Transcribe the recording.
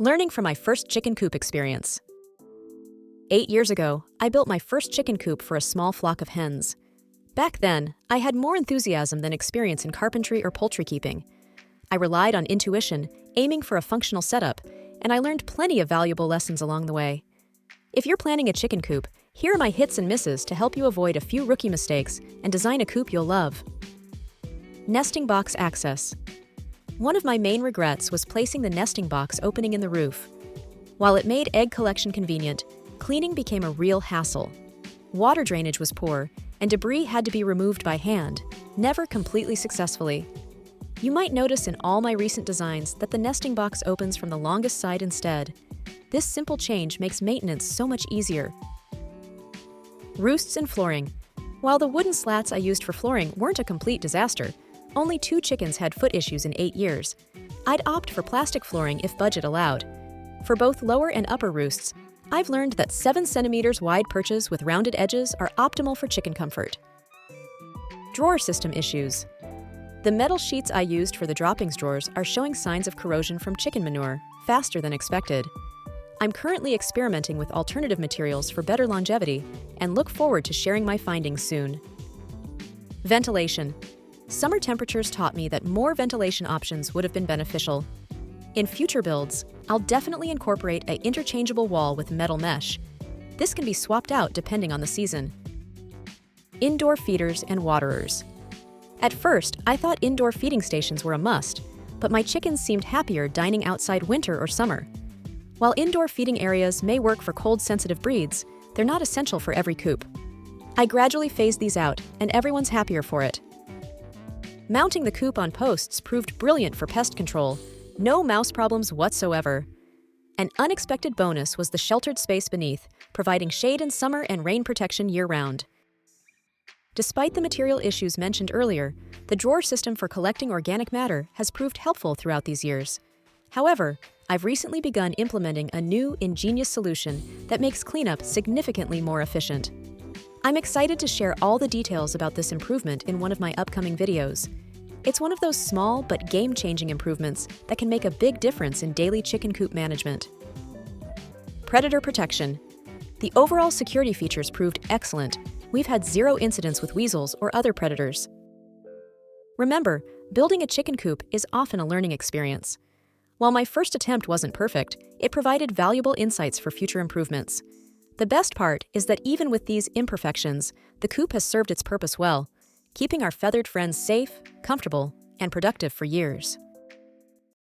Learning from my first chicken coop experience. 8 years ago, I built my first chicken coop for a small flock of hens. Back then, I had more enthusiasm than experience in carpentry or poultry keeping. I relied on intuition, aiming for a functional setup, and I learned plenty of valuable lessons along the way. If you're planning a chicken coop, here are my hits and misses to help you avoid a few rookie mistakes and design a coop you'll love. Nesting box access. One of my main regrets was placing the nesting box opening in the roof. While it made egg collection convenient, cleaning became a real hassle. Water drainage was poor, and debris had to be removed by hand, never completely successfully. You might notice in all my recent designs that the nesting box opens from the longest side instead. This simple change makes maintenance so much easier. Roosts and flooring. While the wooden slats I used for flooring weren't a complete disaster, only 2 chickens had foot issues in 8 years. I'd opt for plastic flooring if budget allowed. For both lower and upper roosts, I've learned that 7 centimeters wide perches with rounded edges are optimal for chicken comfort. Drawer system issues. The metal sheets I used for the droppings drawers are showing signs of corrosion from chicken manure, faster than expected. I'm currently experimenting with alternative materials for better longevity and look forward to sharing my findings soon. Ventilation. Summer temperatures taught me that more ventilation options would have been beneficial. In future builds, I'll definitely incorporate an interchangeable wall with metal mesh. This can be swapped out depending on the season. Indoor feeders and waterers. At first, I thought indoor feeding stations were a must, but my chickens seemed happier dining outside winter or summer. While indoor feeding areas may work for cold-sensitive breeds, they're not essential for every coop. I gradually phased these out, and everyone's happier for it. Mounting the coop on posts proved brilliant for pest control. No mouse problems whatsoever. An unexpected bonus was the sheltered space beneath, providing shade in summer and rain protection year-round. Despite the material issues mentioned earlier, the drawer system for collecting organic matter has proved helpful throughout these years. However, I've recently begun implementing a new, ingenious solution that makes cleanup significantly more efficient. I'm excited to share all the details about this improvement in one of my upcoming videos. It's one of those small but game-changing improvements that can make a big difference in daily chicken coop management. Predator protection. The overall security features proved excellent. We've had 0 incidents with weasels or other predators. Remember, building a chicken coop is often a learning experience. While my first attempt wasn't perfect, it provided valuable insights for future improvements. The best part is that even with these imperfections, the coop has served its purpose well, keeping our feathered friends safe, comfortable, and productive for years.